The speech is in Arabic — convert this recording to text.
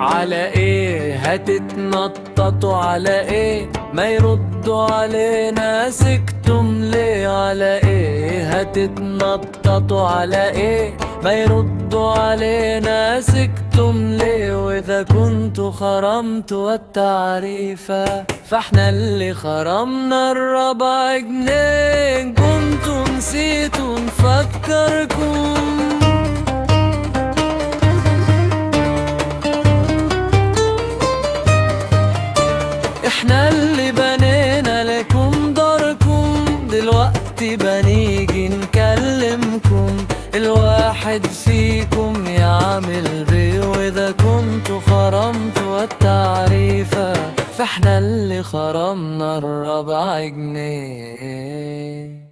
على ايه هتتنططوا؟ على ايه ما يردوا علينا؟ سكتم ليه؟ على ايه هتتنططوا؟ على ايه ما يردوا علينا؟ سكتم ليه؟ واذا كنتوا خرمتوا التعريفة فاحنا اللي خرمنا ال4 جنيه. كنتوا نسيتوا نفكركم، احنا اللي بنينا لكم داركم. دلوقتي بنيجي نكلمكم، الواحد فيكم يعمل بيه. واذا كنتوا خرمتوا التعريفة فاحنا اللي خرمنا ال4 جنيه.